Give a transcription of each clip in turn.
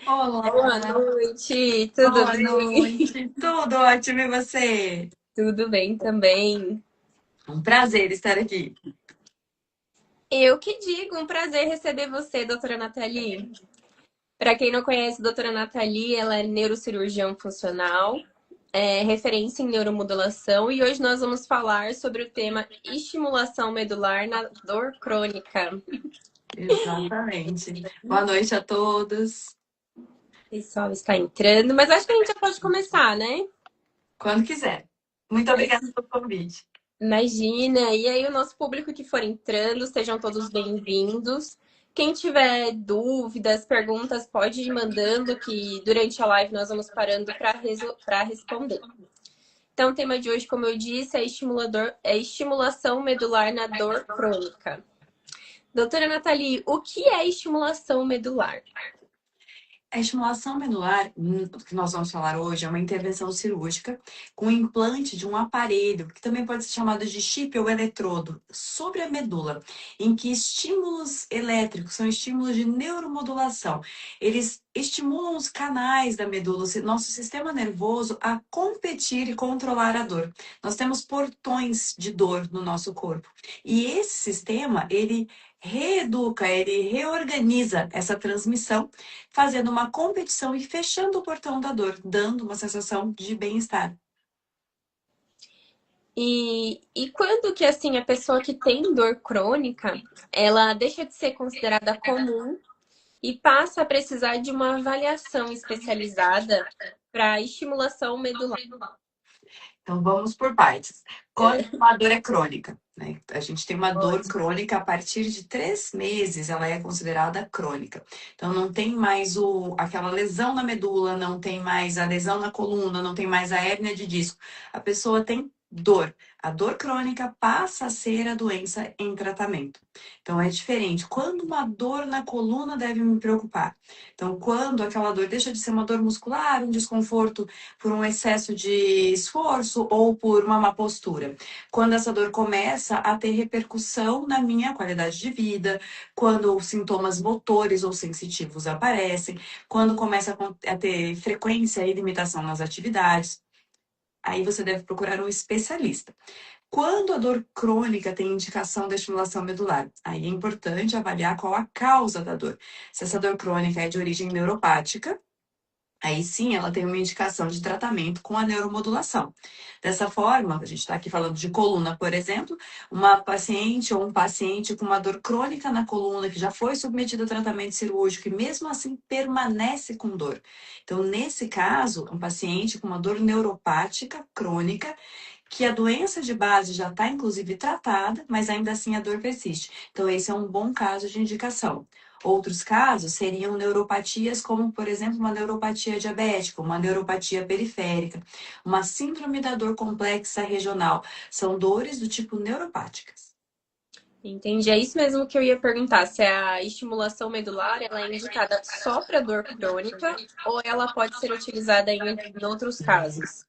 Boa Olá, noite, tudo boa bem? noite. Tudo ótimo e você? Tudo bem também. Um prazer estar aqui. Eu que digo, um prazer receber você, doutora Nathalie. Para quem não conhece, doutora Nathalie, ela é neurocirurgião funcional, referência em neuromodulação e hoje nós vamos falar sobre o tema estimulação medular na dor crônica. Exatamente. Boa noite a todos. O pessoal está entrando, mas acho que a gente já pode começar, né? Quando quiser. Muito obrigada pelo convite. Imagina, e aí o nosso público que for entrando, sejam todos bem-vindos. Quem tiver dúvidas, perguntas, pode ir mandando que durante a live nós vamos parando para responder. Então, o tema de hoje, como eu disse, é estimulação medular na dor crônica. Doutora Nathalie, o que é estimulação medular? A estimulação medular, que nós vamos falar hoje, é uma intervenção cirúrgica com implante de um aparelho, que também pode ser chamado de chip ou eletrodo, sobre a medula, em que estímulos elétricos são estímulos de neuromodulação. Eles estimulam os canais da medula, o nosso sistema nervoso, a competir e controlar a dor. Nós temos portões de dor no nosso corpo. E esse sistema, ele reeduca, ele reorganiza essa transmissão fazendo uma competição e fechando o portão da dor, dando uma sensação de bem-estar. E quando que assim a pessoa que tem dor crônica, ela deixa de ser considerada comum e passa a precisar de uma avaliação especializada para estimulação medular. Então vamos por partes. Quando uma dor é crônica, né? A gente tem uma dor crônica a partir de 3 meses, ela é considerada crônica. Então não tem mais aquela lesão na medula, não tem mais a lesão na coluna, não tem mais a hérnia de disco. A pessoa tem dor. A dor crônica passa a ser a doença em tratamento. Então é diferente. Quando uma dor na coluna deve me preocupar? Então, quando aquela dor deixa de ser uma dor muscular, um desconforto por um excesso de esforço ou por uma má postura. Quando essa dor começa a ter repercussão na minha qualidade de vida, quando os sintomas motores ou sensitivos aparecem, quando começa a ter frequência e limitação nas atividades, aí você deve procurar um especialista. Quando a dor crônica tem indicação da estimulação medular, aí é importante avaliar qual a causa da dor. Se essa dor crônica é de origem neuropática, aí sim, ela tem uma indicação de tratamento com a neuromodulação. Dessa forma, a gente está aqui falando de coluna, por exemplo, uma paciente ou um paciente com uma dor crônica na coluna que já foi submetido a tratamento cirúrgico e mesmo assim permanece com dor. Então, nesse caso, um paciente com uma dor neuropática crônica que a doença de base já está, inclusive, tratada, mas ainda assim a dor persiste. Então, esse é um bom caso de indicação. Outros casos seriam neuropatias, como, por exemplo, uma neuropatia diabética, uma neuropatia periférica, uma síndrome da dor complexa regional. São dores do tipo neuropáticas. Entendi. É isso mesmo que eu ia perguntar, se a estimulação medular ela é indicada só para dor crônica ou ela pode ser utilizada em outros casos.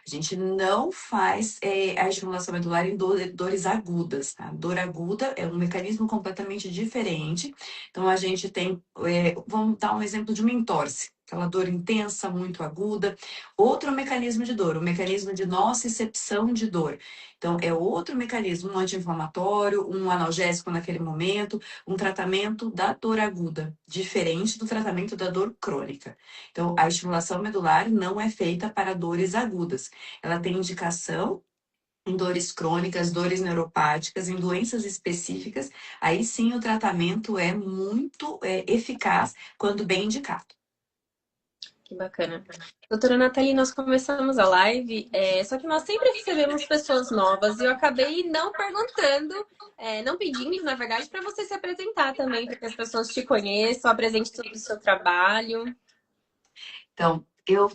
A gente não faz a estimulação medular em dores agudas, tá? Dor aguda é um mecanismo completamente diferente. Então, a gente tem, vamos dar um exemplo de uma entorse. Aquela dor intensa, muito aguda. Outro mecanismo de dor, o mecanismo de nocicepção de dor. Então, é outro mecanismo, um anti-inflamatório, um analgésico naquele momento, um tratamento da dor aguda, diferente do tratamento da dor crônica. Então, a estimulação medular não é feita para dores agudas. Ela tem indicação em dores crônicas, dores neuropáticas, em doenças específicas. Aí sim o tratamento é muito eficaz quando bem indicado. Que bacana. Doutora Nathalie, nós começamos a live, só que nós sempre recebemos pessoas novas e eu acabei não perguntando, não pedindo, na verdade, para você se apresentar também, para que as pessoas te conheçam, apresente todo o seu trabalho. Então, eu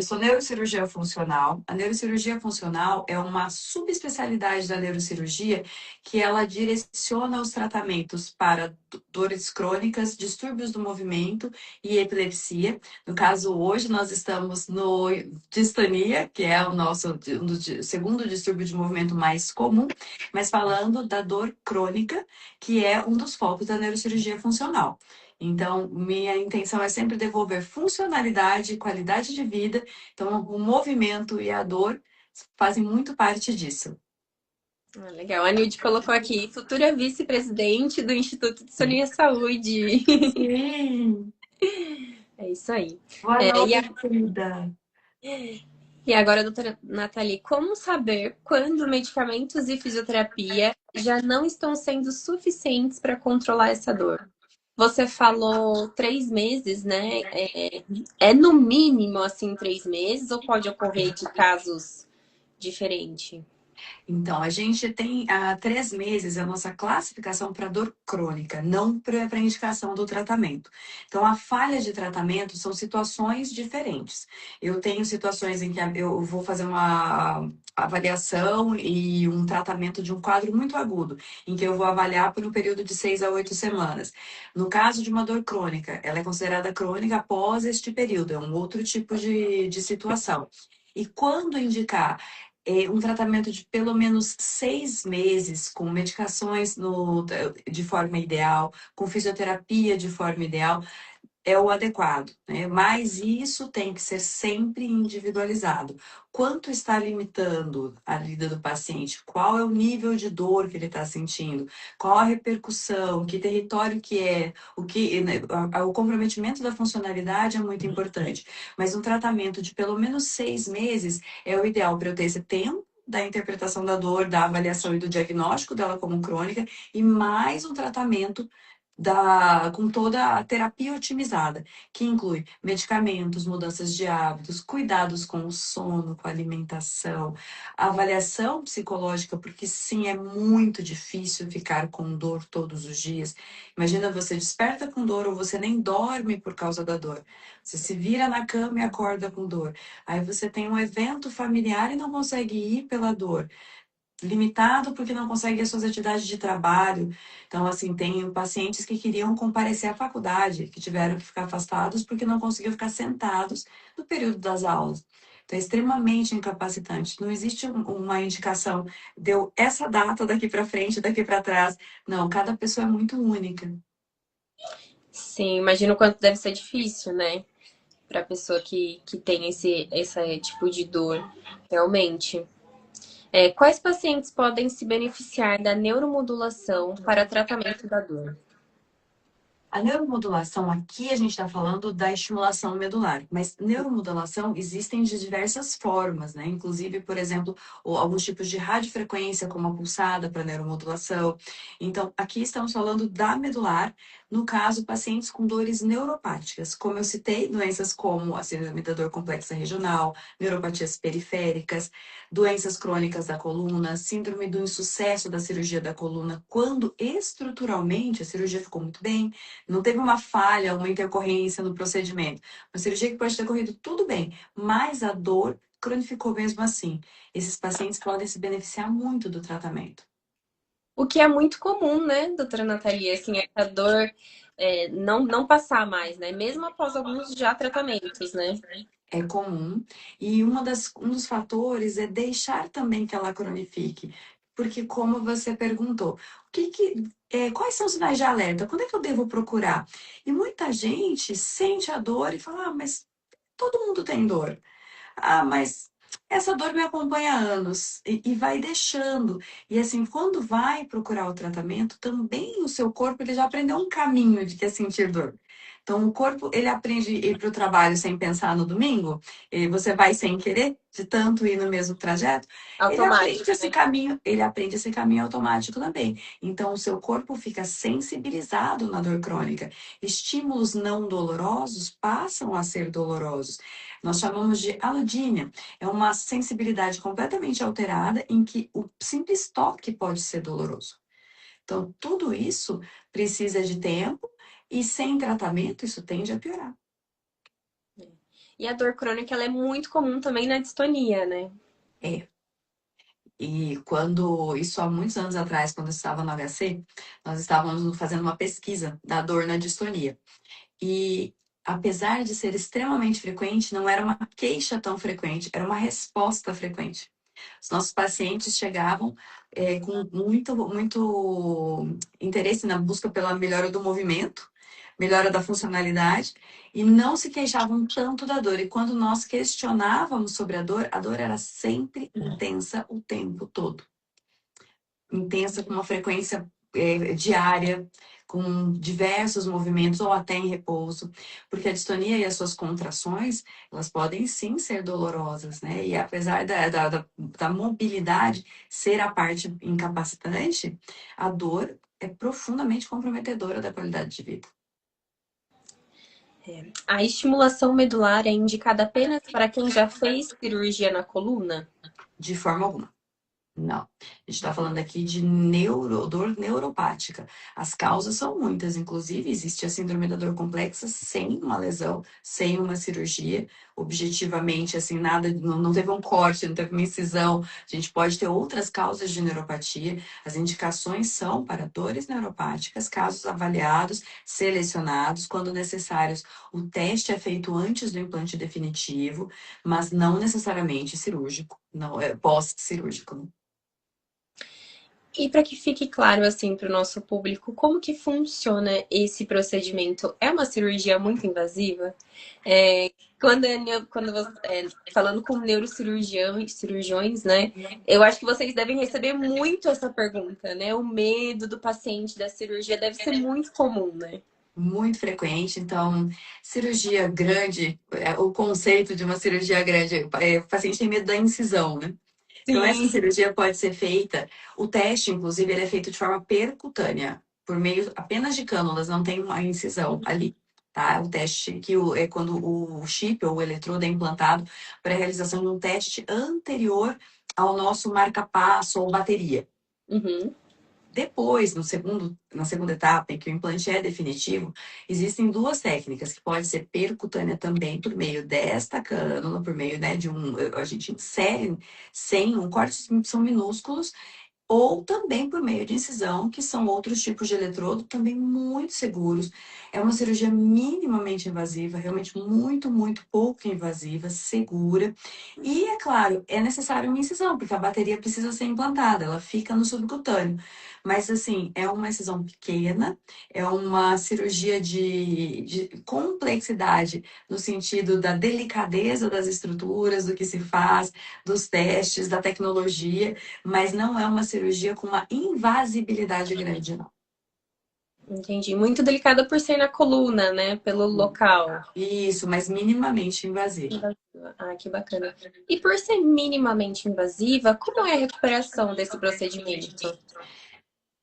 sou neurocirurgiã funcional. A neurocirurgia funcional é uma subespecialidade da neurocirurgia que ela direciona os tratamentos para dores crônicas, distúrbios do movimento e epilepsia. No caso, hoje nós estamos no distania, que é o nosso segundo distúrbio de movimento mais comum, mas falando da dor crônica, que é um dos focos da neurocirurgia funcional. Então, minha intenção é sempre devolver funcionalidade e qualidade de vida. Então, o movimento e a dor fazem muito parte disso. Ah, legal. A Nilde colocou aqui, futura vice-presidente do Instituto de Sonia Saúde. Sim! É isso aí. Boa É, noite, querida. e agora, doutora Nathalie, como saber quando medicamentos e fisioterapia já não estão sendo suficientes para controlar essa dor? Você falou 3 meses, né? É no mínimo, assim, 3 meses ou pode ocorrer de casos diferentes? Então, a gente tem há 3 meses a nossa classificação para dor crônica, não para a indicação do tratamento. Então, a falha de tratamento são situações diferentes. Eu tenho situações em que eu vou fazer uma avaliação e um tratamento de um quadro muito agudo, em que eu vou avaliar por um período de 6 a 8 semanas. No caso de uma dor crônica, ela é considerada crônica após este período, é um outro tipo de situação. E quando indicar um tratamento de pelo menos 6 meses, com medicações de forma ideal, com fisioterapia de forma ideal, é o adequado, né? Mas isso tem que ser sempre individualizado. Quanto está limitando a vida do paciente? Qual é o nível de dor que ele está sentindo? Qual a repercussão? Que território que é? Né, o comprometimento da funcionalidade é muito importante. Mas um tratamento de pelo menos 6 meses é o ideal para eu ter esse tempo da interpretação da dor, da avaliação e do diagnóstico dela como crônica, e mais um tratamento com toda a terapia otimizada, que inclui medicamentos, mudanças de hábitos, cuidados com o sono, com a alimentação, avaliação psicológica, porque sim, é muito difícil ficar com dor todos os dias. Imagina, você desperta com dor ou você nem dorme por causa da dor. Você se vira na cama e acorda com dor. Aí você tem um evento familiar e não consegue ir pela dor, limitado porque não consegue as suas atividades de trabalho. Então, assim, tem pacientes que queriam comparecer à faculdade, que tiveram que ficar afastados porque não conseguiam ficar sentados no período das aulas. Então, é extremamente incapacitante. Não existe uma indicação, deu essa data daqui para frente, daqui para trás. Não, cada pessoa é muito única. Sim, imagino o quanto deve ser difícil, né? Para pessoa que tem esse tipo de dor, realmente. Quais pacientes podem se beneficiar da neuromodulação para tratamento da dor? A neuromodulação, aqui a gente está falando da estimulação medular, mas neuromodulação existem de diversas formas, né? Inclusive, por exemplo, alguns tipos de radiofrequência, como a pulsada para neuromodulação. Então, aqui estamos falando da medular, no caso, pacientes com dores neuropáticas. Como eu citei, doenças como a síndrome da dor complexa regional, neuropatias periféricas, doenças crônicas da coluna, síndrome do insucesso da cirurgia da coluna, quando estruturalmente a cirurgia ficou muito bem, não teve uma falha, uma intercorrência no procedimento. Uma cirurgia que pode ter corrido tudo bem, mas a dor cronificou mesmo assim. Esses pacientes podem se beneficiar muito do tratamento. O que é muito comum, né, doutora Nathalie? Assim, essa dor não passar mais, né? Mesmo após alguns já tratamentos, né? É comum. E um dos fatores é deixar também que ela cronifique. Porque, como você perguntou, quais são os sinais de alerta? Quando é que eu devo procurar? E muita gente sente a dor e fala: ah, mas todo mundo tem dor. Ah, mas essa dor me acompanha há anos e vai deixando. E assim, quando vai procurar o tratamento, também o seu corpo ele já aprendeu um caminho de que é sentir dor. Então, o corpo ele aprende a ir para o trabalho sem pensar no domingo, e você vai sem querer, de tanto ir no mesmo trajeto, Automático, né? ele aprende esse caminho automático também. Então, o seu corpo fica sensibilizado na dor crônica. Estímulos não dolorosos passam a ser dolorosos. Nós chamamos de alodínia. É uma sensibilidade completamente alterada em que o simples toque pode ser doloroso. Então, tudo isso precisa de tempo e sem tratamento isso tende a piorar. E a dor crônica, ela é muito comum também na distonia, né? É. E isso há muitos anos atrás, quando eu estava no HC, nós estávamos fazendo uma pesquisa da dor na distonia. E apesar de ser extremamente frequente, não era uma queixa tão frequente, era uma resposta frequente. Os nossos pacientes chegavam com muito interesse na busca pela melhora do movimento, melhora da funcionalidade, e não se queixavam tanto da dor. E quando nós questionávamos sobre a dor era sempre intensa o tempo todo. Intensa com uma frequência diária, com diversos movimentos ou até em repouso, porque a distonia e as suas contrações, elas podem sim ser dolorosas, né? E apesar da mobilidade ser a parte incapacitante, a dor é profundamente comprometedora da qualidade de vida. A estimulação medular é indicada apenas para quem já fez cirurgia na coluna? De forma alguma. Não. A gente está falando aqui de dor neuropática. As causas são muitas, inclusive existe a síndrome da dor complexa sem uma lesão, sem uma cirurgia. Objetivamente, assim, nada, não teve um corte, não teve uma incisão. A gente pode ter outras causas de neuropatia. As indicações são para dores neuropáticas, casos avaliados, selecionados, quando necessários. O teste é feito antes do implante definitivo, mas não necessariamente cirúrgico, não é pós-cirúrgico, né? E para que fique claro assim para o nosso público, como que funciona esse procedimento? É uma cirurgia muito invasiva? É, quando você, falando com cirurgiões, né? Eu acho que vocês devem receber muito essa pergunta, né? O medo do paciente da cirurgia deve ser muito comum, né? Muito frequente. Então, cirurgia grande, o conceito de uma cirurgia grande, o paciente tem medo da incisão, né? Então, essa Sim. cirurgia pode ser feita, o teste, inclusive, ele é feito de forma percutânea, por meio apenas de cânulas, não tem uma incisão ali. Tá? O teste é quando o chip ou o eletrodo é implantado para a realização de um teste anterior ao nosso marca-passo ou bateria. Uhum. Depois, na segunda etapa, em que o implante é definitivo, existem duas técnicas, que pode ser percutânea também, por meio desta cânula, por meio, né, a gente insere sem um corte, são minúsculos, ou também por meio de incisão, que são outros tipos de eletrodo, também muito seguros. É uma cirurgia minimamente invasiva, realmente muito, muito pouco invasiva, segura. E, é claro, é necessário uma incisão, porque a bateria precisa ser implantada, ela fica no subcutâneo. Mas, assim, é uma incisão pequena, é uma cirurgia de complexidade, no sentido da delicadeza das estruturas, do que se faz, dos testes, da tecnologia, mas não é uma cirurgia com uma invasibilidade grande, não. Entendi. Muito delicada por ser na coluna, né? Pelo local. Isso, mas minimamente invasiva. Invasiva. Ah, que bacana. E por ser minimamente invasiva, como é a recuperação desse procedimento?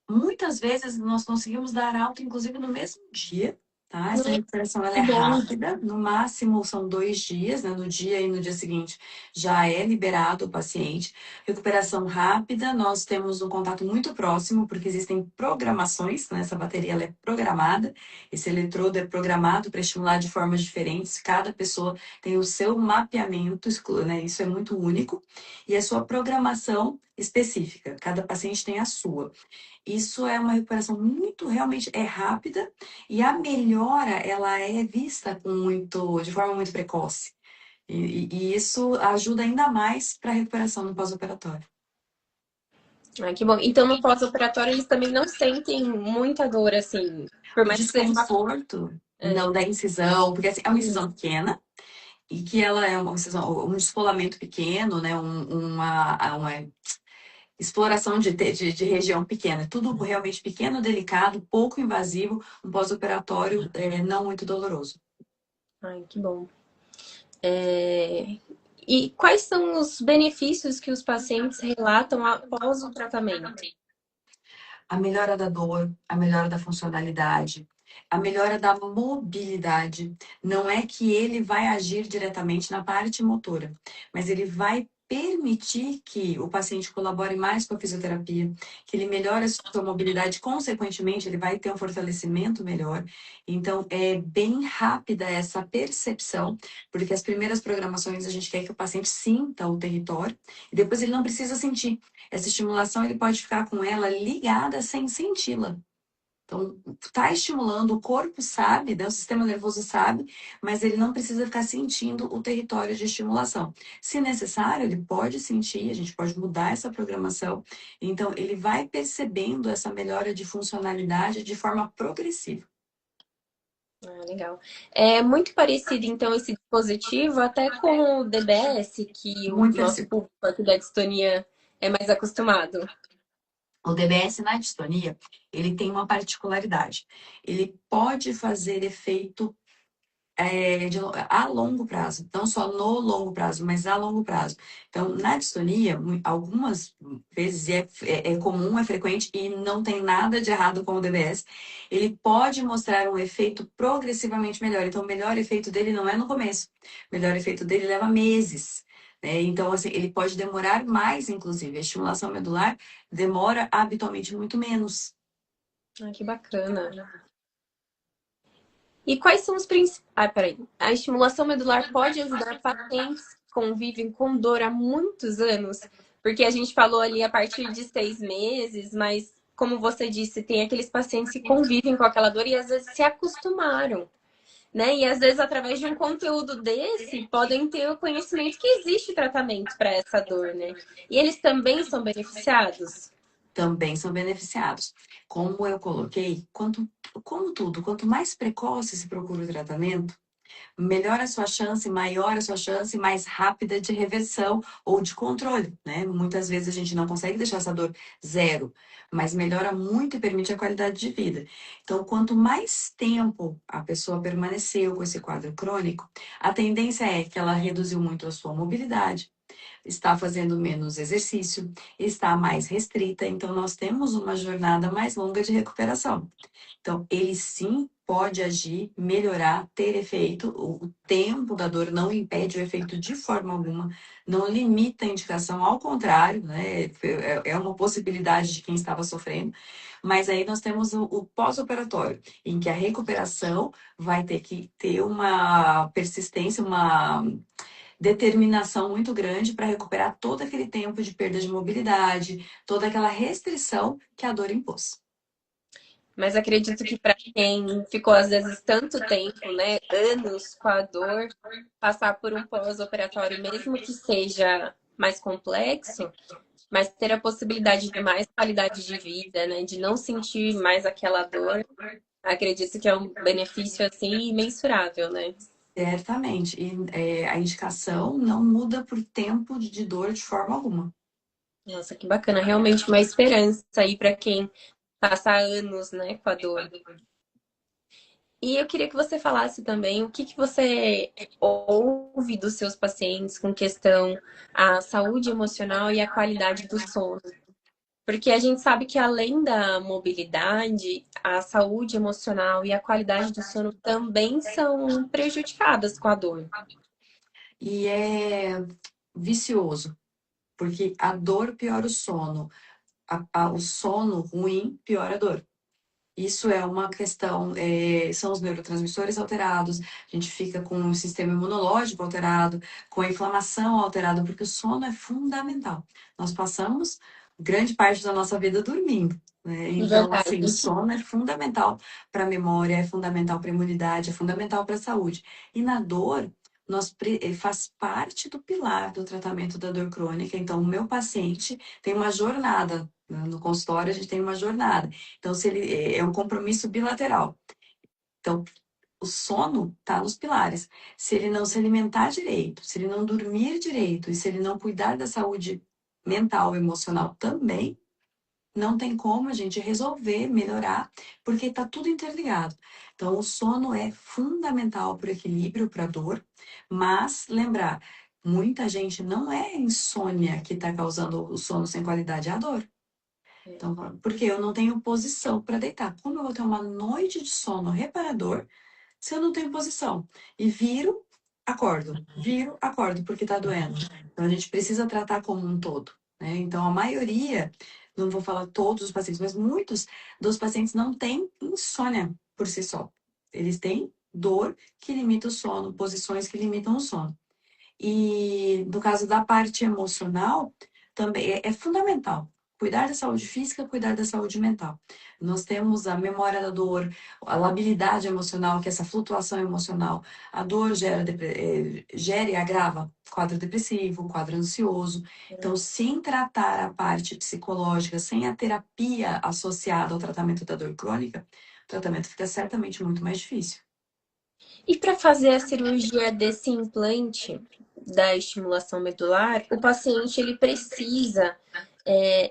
Muitas vezes nós conseguimos dar alta, inclusive no mesmo dia, tá? Essa recuperação ela é Que bom. rápida, no máximo são 2 dias, né? No dia e no dia seguinte já é liberado o paciente. Recuperação rápida, nós temos um contato muito próximo, porque existem programações, né? Essa bateria ela é programada, esse eletrodo é programado para estimular de formas diferentes, cada pessoa tem o seu mapeamento, né? Isso é muito único, e a sua programação específica, cada paciente tem a sua. Isso é uma recuperação muito, realmente é rápida e a melhora ela é vista de forma muito precoce. E isso ajuda ainda mais para a recuperação no pós-operatório. Ah, que bom. Então, no pós-operatório, eles também não sentem muita dor, assim. Por O mais que seja uma. desconforto É. não da incisão, porque assim, é uma incisão pequena e que ela é uma incisão, um descolamento pequeno, né? Uma exploração de região pequena. É tudo realmente pequeno, delicado, pouco invasivo, um pós-operatório não muito doloroso. Ai, que bom. É, e quais são os benefícios que os pacientes relatam após o tratamento? A melhora da dor, a melhora da funcionalidade, a melhora da mobilidade. Não é que ele vai agir diretamente na parte motora, mas ele vai permitir que o paciente colabore mais com a fisioterapia, que ele melhore a sua mobilidade, consequentemente, ele vai ter um fortalecimento melhor. Então, é bem rápida essa percepção, porque as primeiras programações a gente quer que o paciente sinta o território e depois ele não precisa sentir. Essa estimulação ele pode ficar com ela ligada sem senti-la. Então, está estimulando, o corpo sabe, né, o sistema nervoso sabe, mas ele não precisa ficar sentindo o território de estimulação. Se necessário, ele pode sentir, a gente pode mudar essa programação. Então, ele vai percebendo essa melhora de funcionalidade de forma progressiva. Ah, legal. É muito parecido, então, esse dispositivo até com o DBS, que o Muito nosso parecido. público aqui da distonia é mais acostumado. O DBS na distonia, ele tem uma particularidade. Ele pode fazer efeito a longo prazo, não só no longo prazo, mas a longo prazo. Então, na distonia, algumas vezes é comum, é frequente e não tem nada de errado com o DBS. Ele pode mostrar um efeito progressivamente melhor. Então, o melhor efeito dele não é no começo, o melhor efeito dele leva meses. Né? Então, assim, ele pode demorar mais, inclusive. A estimulação medular demora habitualmente muito menos. Ah, que bacana. E quais são os principais. Ah, peraí. A estimulação medular pode ajudar pacientes que convivem com dor há muitos anos? Porque a gente falou ali a partir de 6 meses, mas como você disse, tem aqueles pacientes que convivem com aquela dor e às vezes se acostumaram, né? E às vezes, através de um conteúdo desse, podem ter o conhecimento que existe tratamento para essa dor, né? E eles também são beneficiados? Também são beneficiados. Como eu coloquei, como tudo, quanto mais precoce se procura o tratamento, melhor a sua chance, maior a sua chance, mais rápida de reversão ou de controle, né? Muitas vezes a gente não consegue deixar essa dor zero, mas melhora muito e permite a qualidade de vida. Então, quanto mais tempo a pessoa permaneceu com esse quadro crônico, a tendência é que ela reduziu muito a sua mobilidade, está fazendo menos exercício, está mais restrita, então nós temos uma jornada mais longa de recuperação. Então, ele sim pode agir, melhorar, ter efeito. O tempo da dor não impede o efeito de forma alguma, não limita a indicação, ao contrário, né? É uma possibilidade de quem estava sofrendo. Mas aí nós temos o pós-operatório, em que a recuperação vai ter que ter uma persistência, uma determinação muito grande para recuperar todo aquele tempo de perda de mobilidade, toda aquela restrição que a dor impôs. Mas acredito que para quem ficou, às vezes, tanto tempo, né, anos com a dor, passar por um pós-operatório, mesmo que seja mais complexo, mas ter a possibilidade de mais qualidade de vida, né, de não sentir mais aquela dor, acredito que é um benefício, assim, imensurável, né? Certamente. E a indicação não muda por tempo de dor de forma alguma. Nossa, que bacana. Realmente uma esperança aí para quem passar anos, né, com a dor. E eu queria que você falasse também o que você ouve dos seus pacientes com questão à saúde emocional e à qualidade do sono. Porque a gente sabe que além da mobilidade, a saúde emocional e a qualidade do sono também são prejudicadas com a dor. E é vicioso, porque a dor piora o sono, o sono ruim piora a dor. Isso é uma questão, são os neurotransmissores alterados, a gente fica com o sistema imunológico alterado, com a inflamação alterada, porque o sono é fundamental. Nós passamos grande parte da nossa vida dormindo, né? Então, Verdade. assim, o sono é fundamental para a memória, é fundamental para a imunidade, é fundamental para a saúde. E na dor, ele faz parte do pilar do tratamento da dor crônica. Então, o meu paciente tem uma jornada, né? No consultório, a gente tem uma jornada. Então, se ele é um compromisso bilateral. Então, o sono está nos pilares. Se ele não se alimentar direito, se ele não dormir direito e se ele não cuidar da saúde mental, emocional também, não tem como a gente resolver, melhorar, porque está tudo interligado. Então, o sono é fundamental para o equilíbrio, para a dor, mas lembrar, muita gente não é insônia que está causando o sono sem qualidade, é a dor. Então, porque eu não tenho posição para deitar. Como eu vou ter uma noite de sono reparador se eu não tenho posição? E viro, acordo, porque está doendo. Então, a gente precisa tratar como um todo, né? Então, a maioria, não vou falar todos os pacientes, mas muitos dos pacientes não têm insônia por si só. Eles têm dor que limita o sono, posições que limitam o sono. E no caso da parte emocional, também é fundamental. Cuidar da saúde física, cuidar da saúde mental. Nós temos a memória da dor, a labilidade emocional, que é essa flutuação emocional. A dor gera e agrava quadro depressivo, quadro ansioso. Então, sem tratar a parte psicológica, sem a terapia associada ao tratamento da dor crônica, o tratamento fica certamente muito mais difícil. E para fazer a cirurgia desse implante da estimulação medular, o paciente ele precisa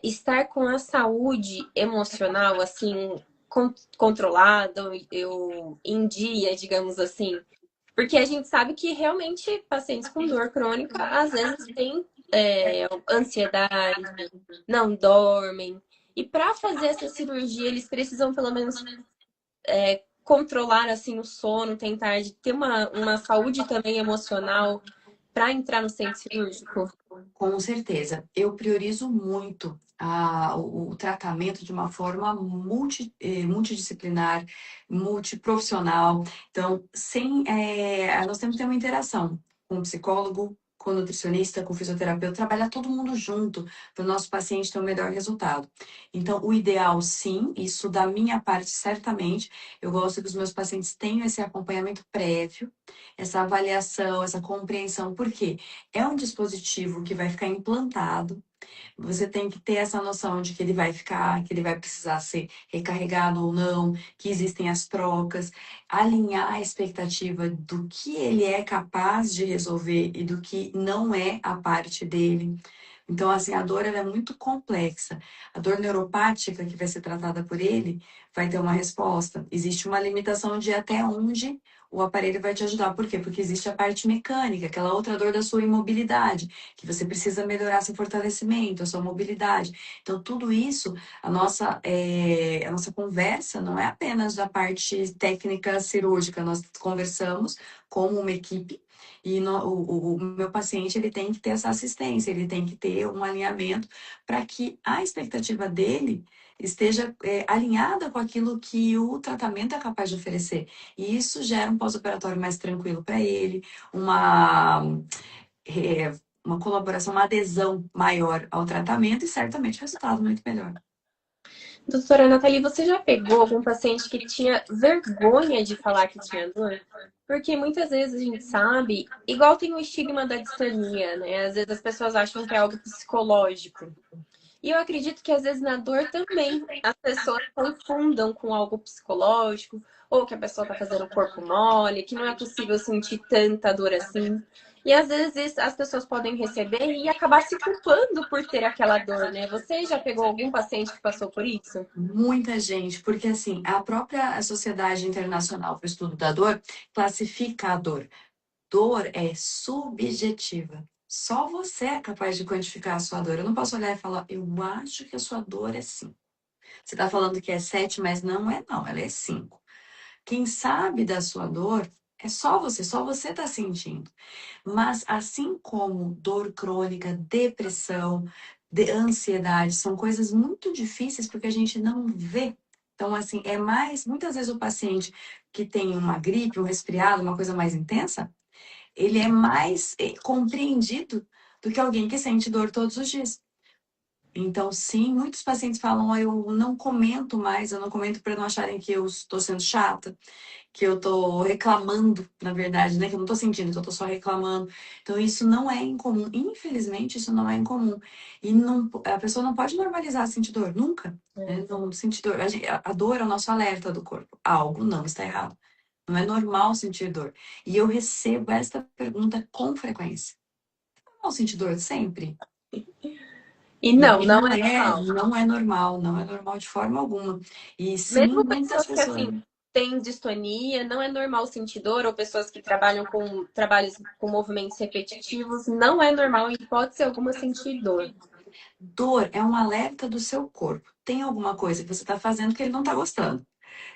estar com a saúde emocional assim controlada, eu em dia, digamos assim. Porque a gente sabe que realmente pacientes com dor crônica às vezes têm ansiedade, não dormem. E para fazer essa cirurgia, eles precisam pelo menos controlar assim o sono, tentar de ter uma saúde também emocional para entrar no centro cirúrgico. Com certeza. Eu priorizo muito o tratamento de uma forma multidisciplinar, multiprofissional. Então, nós temos que ter uma interação com o psicólogo, com o nutricionista, com o fisioterapeuta, trabalhar todo mundo junto para o nosso paciente ter o melhor resultado. Então, o ideal, sim, isso da minha parte, certamente, eu gosto que os meus pacientes tenham esse acompanhamento prévio, essa avaliação, essa compreensão. Por quê? É um dispositivo que vai ficar implantado. Você tem que ter essa noção de que ele vai ficar, que ele vai precisar ser recarregado ou não, que existem as trocas, alinhar a expectativa do que ele é capaz de resolver e do que não é a parte dele. Então, assim, a dor ela é muito complexa. A dor neuropática que vai ser tratada por ele vai ter uma resposta. Existe uma limitação de até onde o aparelho vai te ajudar. Por quê? Porque existe a parte mecânica, aquela outra dor da sua imobilidade, que você precisa melhorar seu fortalecimento, a sua mobilidade. Então, tudo isso, a nossa conversa não é apenas da parte técnica cirúrgica, nós conversamos como uma equipe e o meu paciente ele tem que ter essa assistência, ele tem que ter um alinhamento para que a expectativa dele esteja alinhada com aquilo que o tratamento é capaz de oferecer. E isso gera um pós-operatório mais tranquilo para ele, é, uma colaboração, uma adesão maior ao tratamento e certamente resultado muito melhor. Doutora Nathalie, você já pegou algum paciente que tinha vergonha de falar que tinha dor? Porque muitas vezes a gente sabe, igual tem o estigma da distonia, né? Às vezes as pessoas acham que é algo psicológico. E eu acredito que às vezes na dor também as pessoas confundam com algo psicológico, ou que a pessoa tá fazendo o corpo mole, que não é possível sentir tanta dor assim. E às vezes as pessoas podem receber e acabar se culpando por ter aquela dor, né? Você já pegou algum paciente que passou por isso? Muita gente, porque assim, a própria Sociedade Internacional para o Estudo da Dor classifica a dor. Dor é subjetiva. Só você é capaz de quantificar a sua dor. Eu não posso olhar e falar, eu acho que a sua dor é 5. Você está falando que é 7, mas não é não, ela é 5. Quem sabe da sua dor é só você está sentindo. Mas assim como dor crônica, depressão, ansiedade, são coisas muito difíceis porque a gente não vê. Então, assim, muitas vezes o paciente que tem uma gripe, um resfriado, uma coisa mais intensa, ele é mais compreendido do que alguém que sente dor todos os dias. Então, sim, muitos pacientes falam, eu não comento mais, eu não comento para não acharem que eu estou sendo chata, que eu tô reclamando, na verdade, né? Que eu não tô sentindo, que eu tô só reclamando. Então, isso não é incomum. Infelizmente, isso não é incomum. E a pessoa não pode normalizar sentir dor, nunca. Né? Não sentir dor. A dor é o nosso alerta do corpo. Algo não está errado. Não é normal sentir dor. E eu recebo esta pergunta com frequência. É normal sentir dor sempre? E E não é normal. não é normal de forma alguma. E sim, Mesmo muitas pessoas que pessoas. assim têm distonia, não é normal sentir dor, ou pessoas que trabalham com trabalhos com movimentos repetitivos, não é normal em hipótese alguma sentir dor. Dor é um alerta do seu corpo. Tem alguma coisa que você está fazendo que ele não está gostando.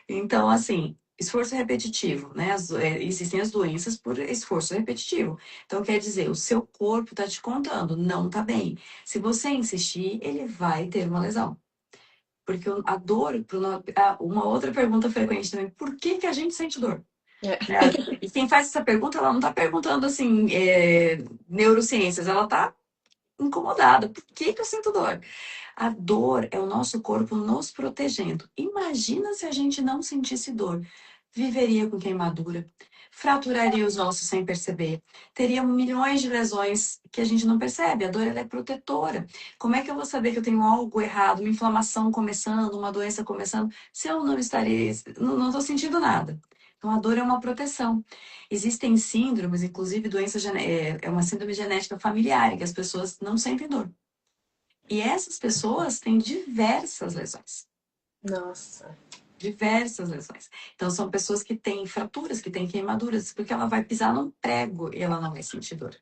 Então, assim, esforço repetitivo, né? Existem as doenças por esforço repetitivo. Então, quer dizer, o seu corpo está te contando, não está bem. Se você insistir, ele vai ter uma lesão. Porque a dor, uma outra pergunta frequente também, por que que a gente sente dor? É. Né? E quem faz essa pergunta, ela não está perguntando assim, neurociências, ela está incomodada. Por que que eu sinto dor? A dor é o nosso corpo nos protegendo. Imagina se a gente não sentisse dor. Viveria com queimadura, fraturaria os ossos sem perceber, teria milhões de lesões que a gente não percebe. A dor ela é protetora. Como é que eu vou saber que eu tenho algo errado, uma inflamação começando, uma doença começando, se eu não estaria, não estou sentindo nada? Então, a dor é uma proteção. Existem síndromes, inclusive é uma síndrome genética familiar, em que as pessoas não sentem dor. E essas pessoas têm diversas lesões. Nossa. Diversas lesões. Então, são pessoas que têm fraturas, que têm queimaduras, porque ela vai pisar num prego e ela não vai sentir dor.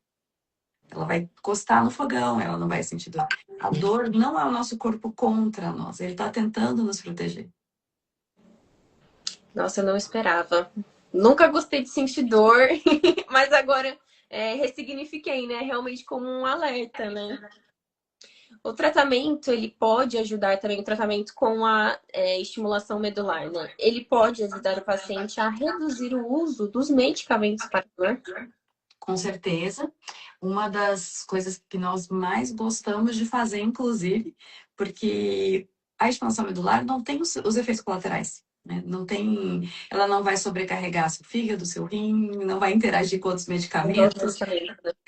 Ela vai encostar no fogão, ela não vai sentir dor. A dor não é o nosso corpo contra nós, ele está tentando nos proteger. Nossa, eu não esperava. Nunca gostei de sentir dor, mas agora ressignifiquei, né? Realmente como um alerta, né? O tratamento, ele pode ajudar também, o tratamento com a estimulação medular, né? Ele pode ajudar o paciente a reduzir o uso dos medicamentos para dor. Com certeza, uma das coisas que nós mais gostamos de fazer, inclusive, porque a estimulação medular não tem os efeitos colaterais. Né? Não tem, ela não vai sobrecarregar seu fígado, seu rim, não vai interagir com outros medicamentos.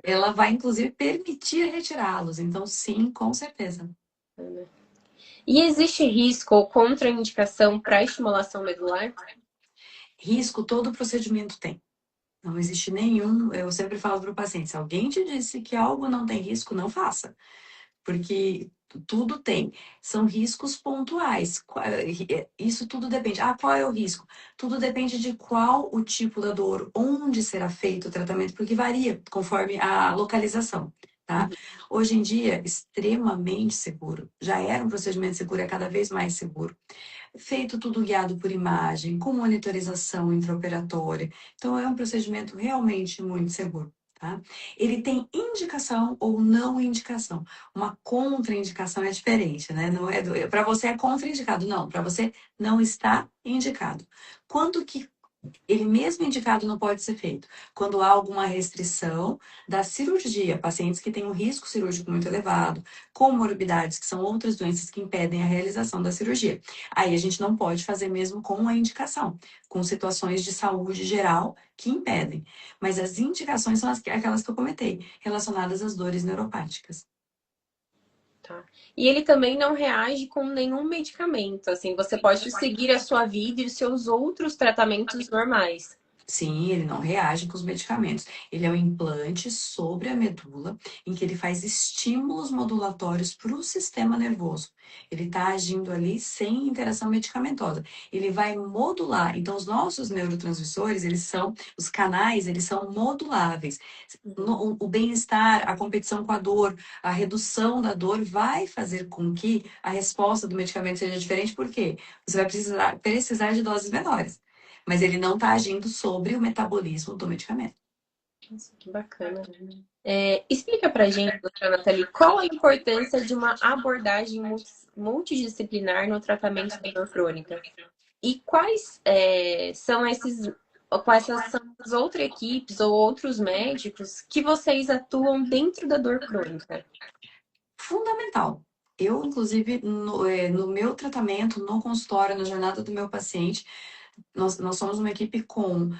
Ela vai, inclusive, permitir retirá-los. Então, sim, com certeza. E existe risco ou contraindicação para estimulação medular? Risco todo procedimento tem. Não existe nenhum. Eu sempre falo para o paciente: se alguém te disse que algo não tem risco, não faça. Porque tudo tem. São riscos pontuais. Isso tudo depende. Ah, qual é o risco? Tudo depende de qual o tipo da dor, onde será feito o tratamento, porque varia conforme a localização. Tá? Hoje em dia, extremamente seguro. Já era um procedimento seguro, é cada vez mais seguro. Feito tudo guiado por imagem, com monitorização intraoperatória. Então, é um procedimento realmente muito seguro. Tá? Ele tem indicação ou não indicação. Uma contraindicação é diferente, né? Não é para você é contraindicado, não. Para você não está indicado. Quando que ele mesmo indicado não pode ser feito? Quando há alguma restrição da cirurgia, pacientes que têm um risco cirúrgico muito elevado, comorbidades, que são outras doenças que impedem a realização da cirurgia. Aí a gente não pode fazer mesmo com a indicação, com situações de saúde geral que impedem. Mas as indicações são aquelas que eu comentei, relacionadas às dores neuropáticas. Tá. E ele também não reage com nenhum medicamento. Assim, você pode seguir a sua vida e os seus outros tratamentos normais. Sim, ele não reage com os medicamentos. Ele é um implante sobre a medula, em que ele faz estímulos modulatórios para o sistema nervoso. Ele está agindo ali sem interação medicamentosa. Ele vai modular. Então, os nossos neurotransmissores, os canais, eles são moduláveis. O bem-estar, a competição com a dor, a redução da dor vai fazer com que a resposta do medicamento seja diferente, porque você vai precisar de doses menores, mas ele não está agindo sobre o metabolismo do medicamento. Nossa, que bacana. Explica pra gente, doutora Nathalie, qual a importância de uma abordagem multidisciplinar no tratamento da dor crônica? E quais são as outras equipes ou outros médicos que vocês atuam dentro da dor crônica? Fundamental. Eu, inclusive, no meu tratamento, no consultório, na jornada do meu paciente, nós somos uma equipe com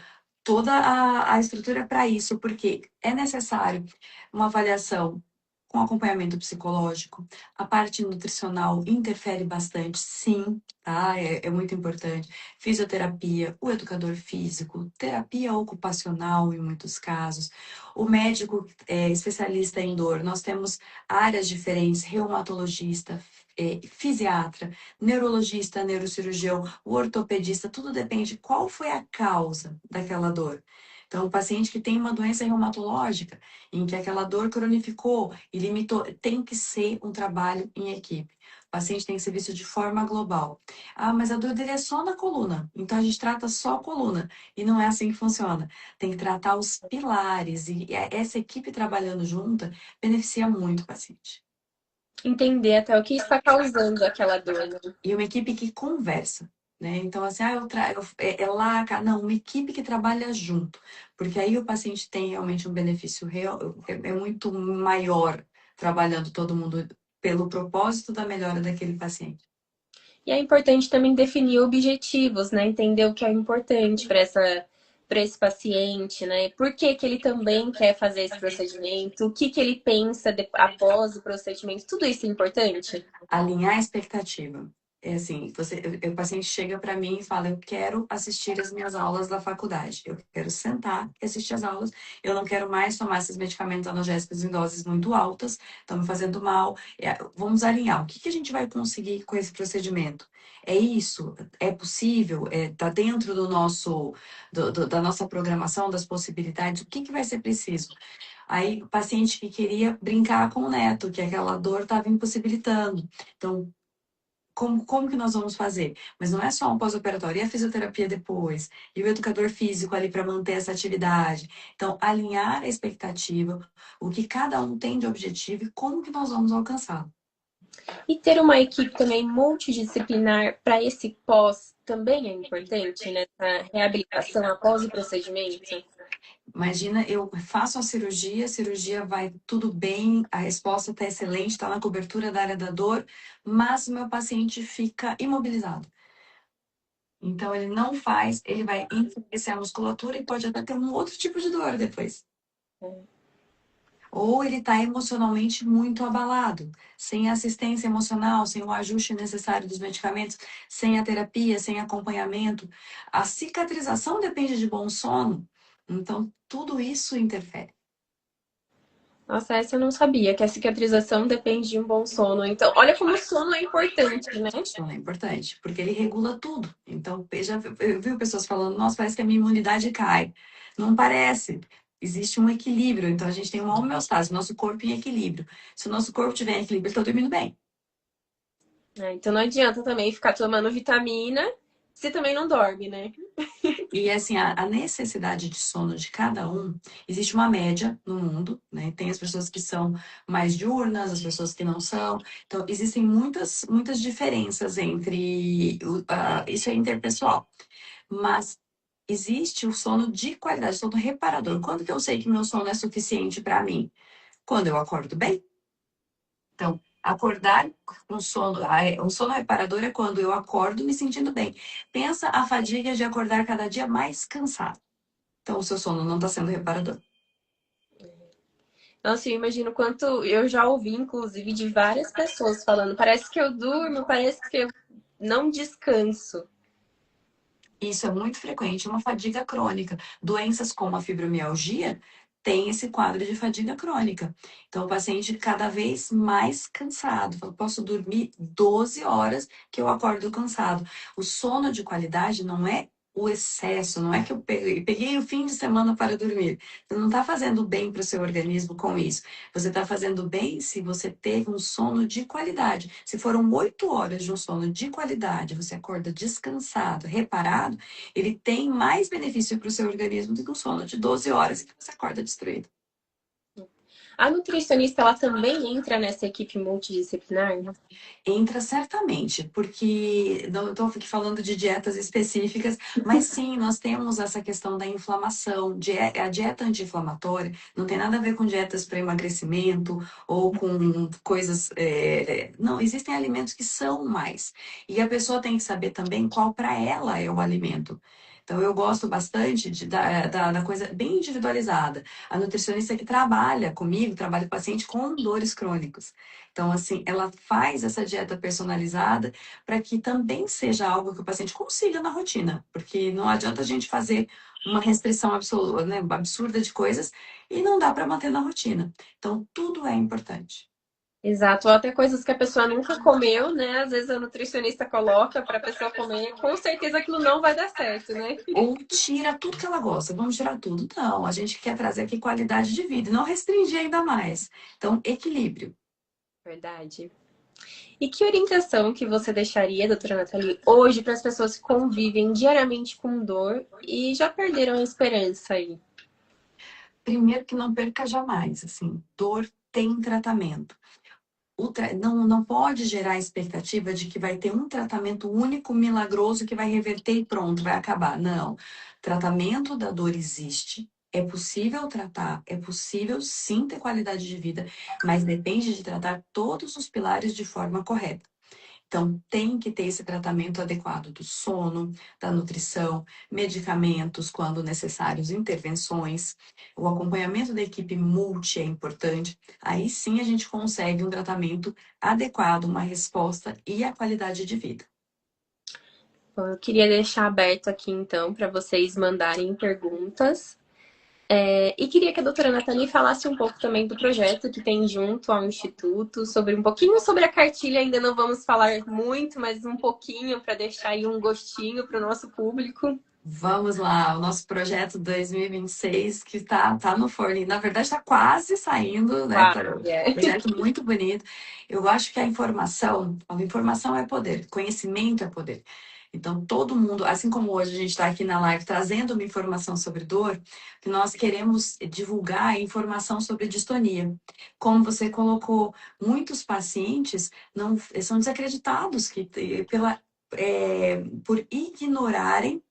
toda a estrutura para isso, porque é necessário uma avaliação com acompanhamento psicológico. A parte nutricional interfere bastante, sim, tá? É muito importante. Fisioterapia, o educador físico, terapia ocupacional em muitos casos. O médico especialista em dor. Nós temos áreas diferentes, reumatologista, fisiatra, neurologista, neurocirurgião, o ortopedista, tudo depende de qual foi a causa daquela dor. Então, o paciente que tem uma doença reumatológica, em que aquela dor cronificou e limitou, tem que ser um trabalho em equipe. O paciente tem que ser visto de forma global. Ah, mas a dor dele é só na coluna, então a gente trata só a coluna. E não é assim que funciona. Tem que tratar os pilares, e essa equipe trabalhando junta beneficia muito o paciente. Entender até o que está causando aquela dor, né? E uma equipe que conversa, né? Então, assim, é lá, cá. Não, uma equipe que trabalha junto, porque aí o paciente tem realmente um benefício real, é muito maior trabalhando todo mundo pelo propósito da melhora daquele paciente. E é importante também definir objetivos, né? Entender o que é importante para esse paciente, né? Por que que ele também quer fazer esse procedimento? O que que ele pensa após o procedimento? Tudo isso é importante? Alinhar a expectativa. É assim, o paciente chega para mim e fala, eu quero assistir as minhas aulas da faculdade, eu quero sentar e assistir as aulas, eu não quero mais tomar esses medicamentos analgésicos em doses muito altas, estão me fazendo mal. Vamos alinhar, o que que a gente vai conseguir com esse procedimento? É isso? É possível? Tá dentro do nosso, da nossa programação, das possibilidades? O que que vai ser preciso? Aí, o paciente que queria brincar com o neto, que aquela dor estava impossibilitando. Então, como que nós vamos fazer? Mas não é só um pós-operatório, e a fisioterapia depois, e o educador físico ali para manter essa atividade. Então, alinhar a expectativa, o que cada um tem de objetivo e como que nós vamos alcançá-lo. E ter uma equipe também multidisciplinar para esse pós também é importante nessa reabilitação após o procedimento? Imagina, eu faço a cirurgia vai tudo bem, a resposta está excelente, está na cobertura da área da dor, mas o meu paciente fica imobilizado. Então, ele não faz, ele vai enfraquecer a musculatura e pode até ter um outro tipo de dor depois. Ou ele está emocionalmente muito abalado, sem assistência emocional, sem o ajuste necessário dos medicamentos, sem a terapia, sem acompanhamento. A cicatrização depende de bom sono, então tudo isso interfere. Nossa, essa eu não sabia, que a cicatrização depende de um bom sono. Então, olha como o sono é importante, né? O sono é importante, porque ele regula tudo. Então, eu vi pessoas falando, nossa, parece que a minha imunidade cai. Não parece. Existe um equilíbrio, então a gente tem uma homeostase, nosso corpo em equilíbrio. Se o nosso corpo estiver em equilíbrio, ele está dormindo bem. Então não adianta também ficar tomando vitamina se também não dorme, né? E assim, a necessidade de sono de cada um, existe uma média no mundo, né? Tem as pessoas que são mais diurnas, as pessoas que não são. Então, existem muitas diferenças entre. Isso é interpessoal. Mas existe o sono de qualidade, o sono reparador. Quando que eu sei que meu sono é suficiente para mim? Quando eu acordo bem. Então, acordar com sono, um sono reparador é quando eu acordo me sentindo bem. Pensa a fadiga de acordar cada dia mais cansado. Então, o seu sono não está sendo reparador. Nossa, eu imagino quanto eu já ouvi, inclusive, de várias pessoas falando: parece que eu durmo, parece que eu não descanso. Isso é muito frequente, uma fadiga crônica. Doenças como a fibromialgia têm esse quadro de fadiga crônica. Então, o paciente cada vez mais cansado. Eu posso dormir 12 horas que eu acordo cansado. O sono de qualidade não é o excesso, não é que eu peguei o fim de semana para dormir. Você não está fazendo bem para o seu organismo com isso. Você está fazendo bem se você teve um sono de qualidade. Se foram 8 horas de um sono de qualidade, você acorda descansado, reparado, ele tem mais benefício para o seu organismo do que um sono de 12 horas que você acorda destruído. A nutricionista, ela também entra nessa equipe multidisciplinar? Entra certamente, porque não estou aqui falando de dietas específicas, mas sim, nós temos essa questão da inflamação. A dieta anti-inflamatória não tem nada a ver com dietas para emagrecimento ou com coisas. Não, existem alimentos que são mais. E a pessoa tem que saber também qual para ela é o alimento. Então, eu gosto bastante da coisa bem individualizada. A nutricionista que trabalha comigo, trabalha com o paciente com dores crônicas. Então, assim, ela faz essa dieta personalizada para que também seja algo que o paciente consiga na rotina, porque não adianta a gente fazer uma restrição absoluta, né, absurda de coisas e não dá para manter na rotina. Então, tudo é importante. Exato, ou até coisas que a pessoa nunca comeu, né? Às vezes a nutricionista coloca para a pessoa comer, com certeza aquilo não vai dar certo, né? Ou tira tudo que ela gosta, vamos tirar tudo. Não, a gente quer trazer aqui qualidade de vida e não restringir ainda mais. Então, equilíbrio. Verdade. E que orientação que você deixaria, doutora Nathalie, hoje para as pessoas que convivem diariamente com dor e já perderam a esperança aí? Primeiro que não perca jamais, assim, dor tem tratamento. Não pode gerar a expectativa de que vai ter um tratamento único, milagroso, que vai reverter e pronto, vai acabar. Não. Tratamento da dor existe. É possível tratar, é possível sim ter qualidade de vida, mas depende de tratar todos os pilares de forma correta. Então, tem que ter esse tratamento adequado do sono, da nutrição, medicamentos, quando necessários, intervenções. O acompanhamento da equipe multi é importante. Aí sim a gente consegue um tratamento adequado, uma resposta e a qualidade de vida. Bom, eu queria deixar aberto aqui, então, para vocês mandarem perguntas. E queria que a doutora Nathalie falasse um pouco também do projeto que tem junto ao Instituto, sobre um pouquinho sobre a cartilha, ainda não vamos falar muito, mas um pouquinho para deixar aí um gostinho para o nosso público. Vamos lá, o nosso projeto 2026 que tá no forno. Na verdade, está quase saindo, né? Claro, Tá um é. projeto muito bonito. Eu acho que a informação é poder, conhecimento é poder. Então, todo mundo, assim como hoje a gente está aqui na live trazendo uma informação sobre dor, que nós queremos divulgar a informação sobre distonia. Como você colocou, muitos pacientes não são desacreditados por ignorarem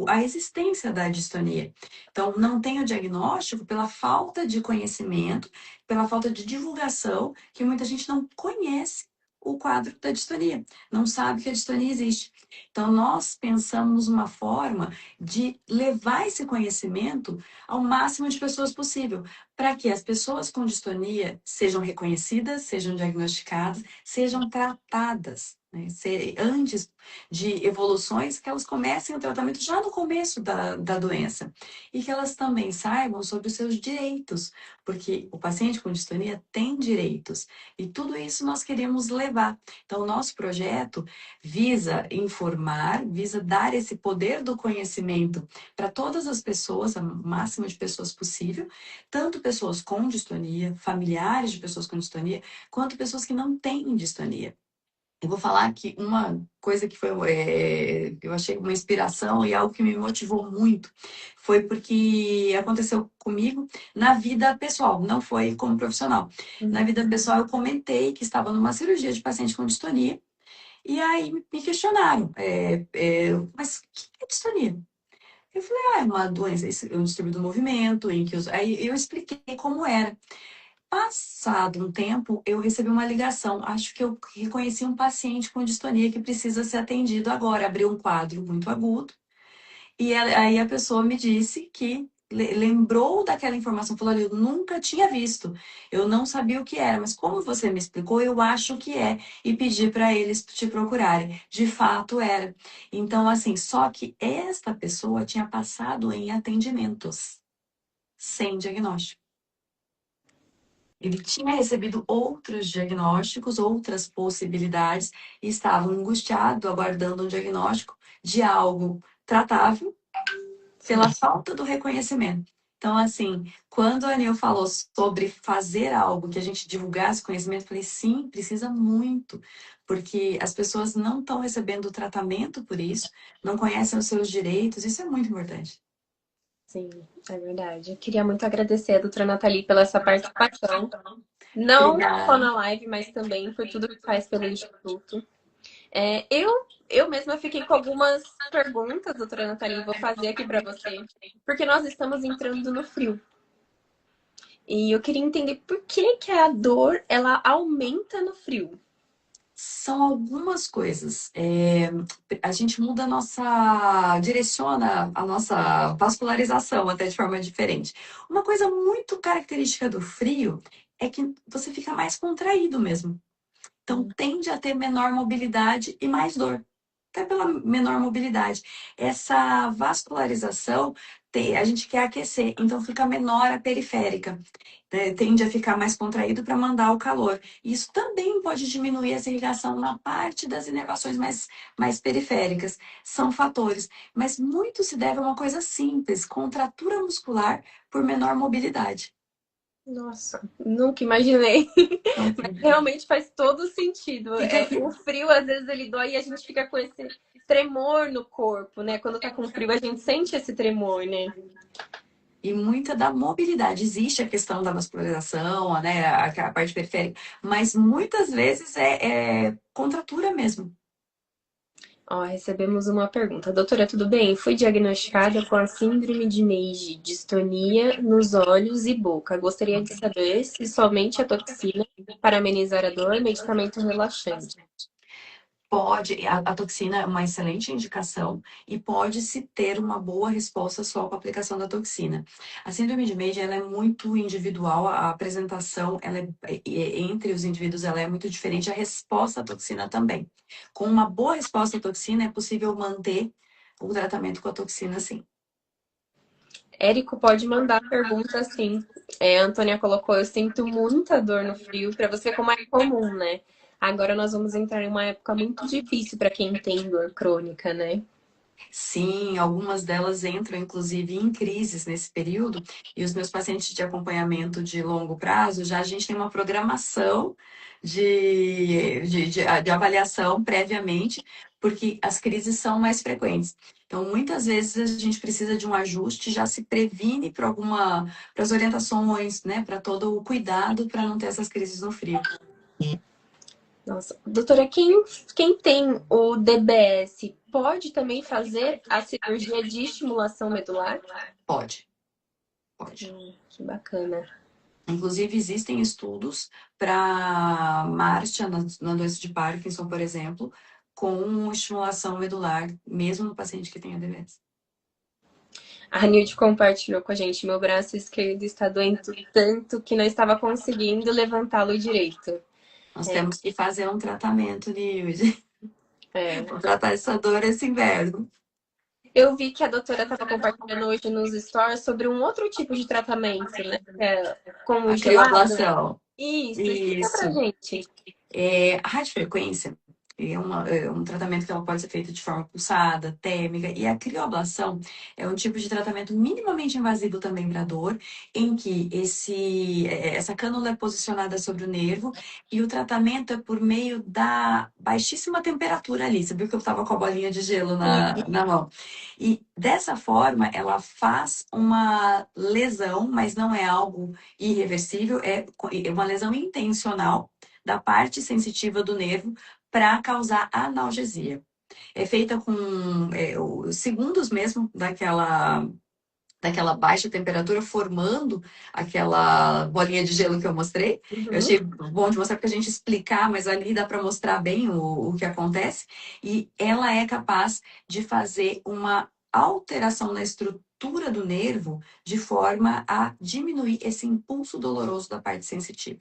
a existência da distonia. Então, não tem o diagnóstico pela falta de conhecimento, pela falta de divulgação, que muita gente não conhece o quadro da distonia, não sabe que a distonia existe. Então, nós pensamos uma forma de levar esse conhecimento ao máximo de pessoas possível, para que as pessoas com distonia sejam reconhecidas, sejam diagnosticadas, sejam tratadas, né? Antes de evoluções, que elas comecem o tratamento já no começo da doença. E que elas também saibam sobre os seus direitos, porque o paciente com distonia tem direitos. E tudo isso nós queremos levar. Então, o nosso projeto visa informar, visa dar esse poder do conhecimento para todas as pessoas, a máxima de pessoas possível, tanto pessoas com distonia, familiares de pessoas com distonia, quanto pessoas que não têm distonia. Eu vou falar que uma coisa que eu achei uma inspiração e algo que me motivou muito foi porque aconteceu comigo na vida pessoal, não foi como profissional. Na vida pessoal, eu comentei que estava numa cirurgia de paciente com distonia e aí me questionaram, mas o que é distonia? Eu falei, é uma doença, é um distúrbio do movimento, em que aí eu expliquei como era. Passado um tempo, eu recebi uma ligação. Acho que eu reconheci um paciente com distonia que precisa ser atendido agora. Abriu um quadro muito agudo. Aí a pessoa me disse que lembrou daquela informação. Falou: olha, eu nunca tinha visto. Eu não sabia o que era, mas como você me explicou, eu acho que é. E pedi para eles te procurarem. De fato, era. Então, assim, só que esta pessoa tinha passado em atendimentos sem diagnóstico. Ele tinha recebido outros diagnósticos, outras possibilidades, e estava angustiado, aguardando um diagnóstico de algo tratável pela falta do reconhecimento. Então, assim, quando a Anil falou sobre fazer algo, que a gente divulgasse conhecimento, eu falei, sim, precisa muito, porque as pessoas não estão recebendo tratamento por isso, não conhecem os seus direitos, isso é muito importante. Sim, é verdade. Eu queria muito agradecer a doutora Nathalie pela essa participação. Não só Obrigada. na live, mas também por tudo que faz pelo Instituto. Eu mesma fiquei com algumas perguntas, doutora Nathalie, vou fazer aqui para você, porque nós estamos entrando no frio. E eu queria entender por que que a dor ela aumenta no frio. São algumas coisas. A gente muda direciona a nossa vascularização até de forma diferente. Uma coisa muito característica do frio é que você fica mais contraído mesmo. Então, tende a ter menor mobilidade e mais dor. Até pela menor mobilidade. Essa vascularização, a gente quer aquecer, então fica menor a periférica. Tende a ficar mais contraído para mandar o calor. Isso também pode diminuir essa irrigação na parte das inervações mais periféricas. São fatores. Mas muito se deve a uma coisa simples, contratura muscular por menor mobilidade. Nossa, nunca imaginei. Então, Mas realmente faz todo sentido. fica O frio, às vezes, ele dói e a gente fica com esse tremor no corpo, né? Quando tá com frio, a gente sente esse tremor, né? e muita da mobilidade. Existe a questão da vascularização, né, a parte periférica, mas muitas vezes é contratura mesmo. Ó, recebemos uma pergunta. Doutora, tudo bem? Fui diagnosticada com a síndrome de Meiji, distonia nos olhos e boca. Gostaria de saber se somente a toxina para amenizar a dor, medicamento relaxante. Pode, a toxina é uma excelente indicação e pode-se ter uma boa resposta só com a aplicação da toxina. A síndrome de Meiji, ela é muito individual, a apresentação ela entre os indivíduos ela é muito diferente, a resposta à toxina também. Com uma boa resposta à toxina, é possível manter o tratamento com a toxina, sim. Érico pode mandar pergunta assim. A Antônia colocou, eu sinto muita dor no frio, para você como é comum, né? Agora nós vamos entrar em uma época muito difícil para quem tem dor crônica, né? Sim, algumas delas entram, inclusive, em crises nesse período, e os meus pacientes de acompanhamento de longo prazo, já a gente tem uma programação de avaliação previamente, porque as crises são mais frequentes. Então, muitas vezes a gente precisa de um ajuste, já se previne para as orientações, né, para todo o cuidado para não ter essas crises no frio. Nossa, doutora, quem tem o DBS pode também fazer a cirurgia de estimulação medular? Pode, pode. Que bacana. Inclusive, existem estudos para marcha na doença de Parkinson, por exemplo, com estimulação medular, mesmo no paciente que tem ADVS. A Nilde compartilhou com a gente, meu braço esquerdo está doendo tanto que não estava conseguindo levantá-lo direito. Nós temos que fazer um tratamento, Nilde, É. para tratar essa dor esse inverno. Eu vi que a doutora estava compartilhando hoje nos stories sobre um outro tipo de tratamento, né? Como A gelado. crioblação. Isso, explica pra Isso. gente. A radiofrequência é um tratamento que ela pode ser feito de forma pulsada, térmica, e a crioblação é um tipo de tratamento minimamente invasivo também para dor, em que essa cânula é posicionada sobre o nervo e o tratamento é por meio da baixíssima temperatura ali. Você viu que eu estava com a bolinha de gelo na mão? E dessa forma, ela faz uma lesão, mas não é algo irreversível, é uma lesão intencional da parte sensitiva do nervo para causar analgesia. É feita com os segundos mesmo daquela baixa temperatura, formando aquela bolinha de gelo que eu mostrei. Eu Uhum. achei bom de mostrar para a gente explicar, mas ali dá para mostrar bem o que acontece. E ela é capaz de fazer uma alteração na estrutura do nervo de forma a diminuir esse impulso doloroso da parte sensitiva.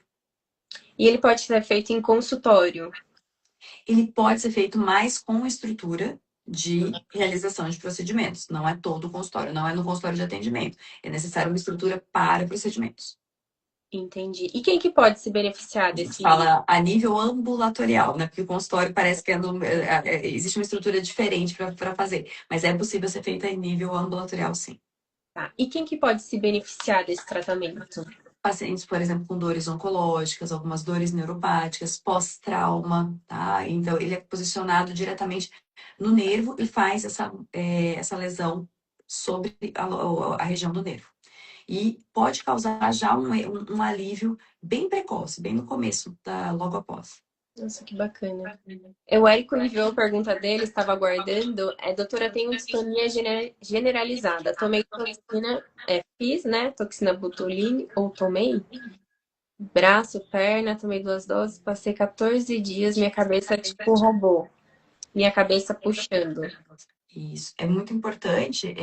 E ele pode ser feito em consultório. Ele pode ser feito mais com estrutura de realização de procedimentos. Não é todo o consultório, não é no consultório de atendimento. É necessário uma estrutura para procedimentos. Entendi. E quem que pode se beneficiar A gente desse? fala a nível ambulatorial, né? Porque o consultório parece que existe uma estrutura diferente para fazer, mas é possível ser feita em nível ambulatorial, sim. Tá. E quem que pode se beneficiar desse tratamento? Pacientes, por exemplo, com dores oncológicas, algumas dores neuropáticas, pós-trauma, tá? Então, ele é posicionado diretamente no nervo e faz essa lesão sobre a região do nervo. E pode causar já um alívio bem precoce, bem no começo, logo após. Nossa, que bacana. O Érico enviou a pergunta dele, estava aguardando. Doutora, tenho distonia generalizada. Tomei toxina, fiz, né? Toxina botuline, ou tomei? Braço, perna, tomei 2 doses, passei 14 dias, minha cabeça tipo robô. Minha cabeça puxando. Isso. É muito importante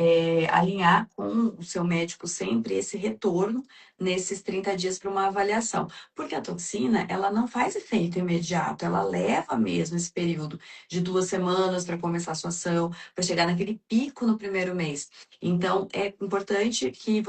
alinhar com o seu médico sempre esse retorno nesses 30 dias para uma avaliação. Porque a toxina, ela não faz efeito imediato, ela leva mesmo esse período de 2 semanas para começar a sua ação, para chegar naquele pico no primeiro mês. Então, é importante que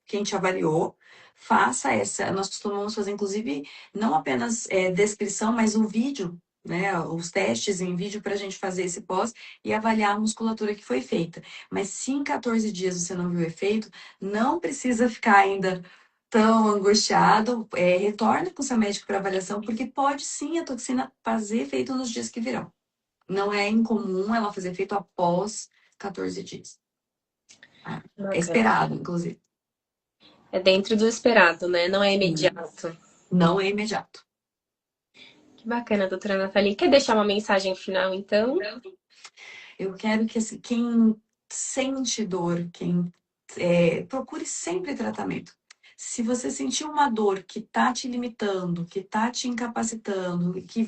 quem te avaliou, faça essa. Nós costumamos fazer, inclusive, não apenas descrição, mas o vídeo, né? Os testes em vídeo para a gente fazer esse pós e avaliar a musculatura que foi feita. Mas se em 14 dias você não viu efeito, não precisa ficar ainda tão angustiado. Retorne com seu médico para avaliação, porque pode sim a toxina fazer efeito nos dias que virão. Não é incomum ela fazer efeito após 14 dias. É Bacana. esperado, inclusive. É dentro do esperado, né? Não é Sim. imediato. Não é imediato. Que bacana, doutora Nathalie. Quer deixar uma mensagem final, então? Eu quero que assim, quem sente dor, quem procure sempre tratamento. Se você sentir uma dor que está te limitando, que está te incapacitando, que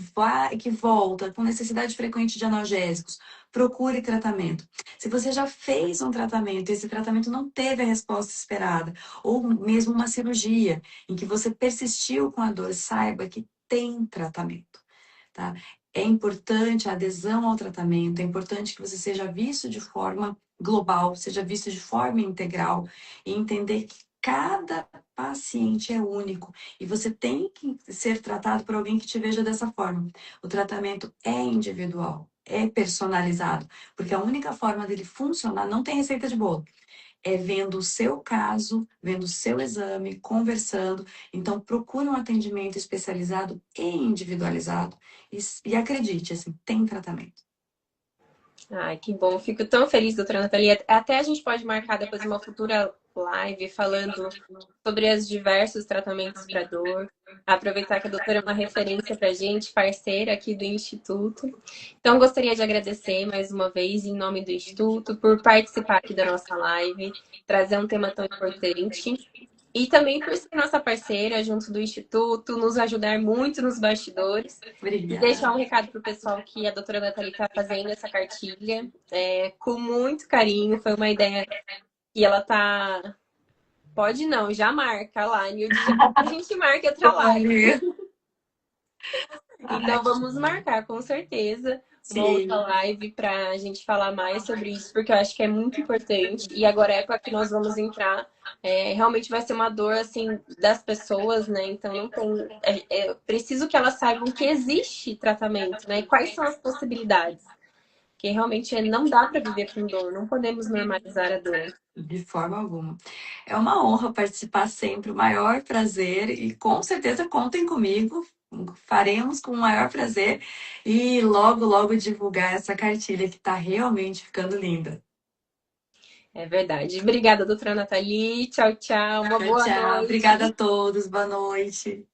volta com necessidade frequente de analgésicos, procure tratamento. Se você já fez um tratamento e esse tratamento não teve a resposta esperada, ou mesmo uma cirurgia em que você persistiu com a dor, saiba que tem tratamento, tá? É importante a adesão ao tratamento, é importante que você seja visto de forma global, seja visto de forma integral e entender que cada paciente é único e você tem que ser tratado por alguém que te veja dessa forma. O tratamento é individual, é personalizado, porque a única forma dele funcionar não tem receita de bolo. É vendo o seu caso, vendo o seu exame, conversando. Então, procure um atendimento especializado e individualizado. E acredite, assim, tem tratamento. Ai, que bom. Fico tão feliz, doutora Nathalie. Até a gente pode marcar depois uma futura live falando sobre os diversos tratamentos para dor. Aproveitar que a doutora é uma referência para a gente, parceira aqui do Instituto. Então, gostaria de agradecer mais uma vez, em nome do Instituto, por participar aqui da nossa live, trazer um tema tão importante. E também por ser nossa parceira junto do Instituto, nos ajudar muito nos bastidores. E deixar um Obrigada. recado para o pessoal que a doutora Nathalie está fazendo essa cartilha com muito carinho. Foi uma ideia que ela tá. Pode não, já marca lá. Nil de janeiro a gente marca outra live. Olha. Ai, Então vamos marcar, com certeza, uma outra sim. live para a gente falar mais sobre isso, porque eu acho que é muito importante. E agora a época que nós vamos entrar, realmente vai ser uma dor assim das pessoas, né? Então não tem. Preciso que elas saibam que existe tratamento, né? E quais são as possibilidades. Porque realmente não dá para viver com dor, não podemos normalizar a dor. De forma alguma. É uma honra participar sempre, o maior prazer, e com certeza contem comigo, faremos com o maior prazer e logo, logo divulgar essa cartilha que está realmente ficando linda. É verdade. Obrigada, doutora Nathalie. Tchau, tchau. Uma Tchau, boa tchau. Obrigada a noite. todos, boa noite.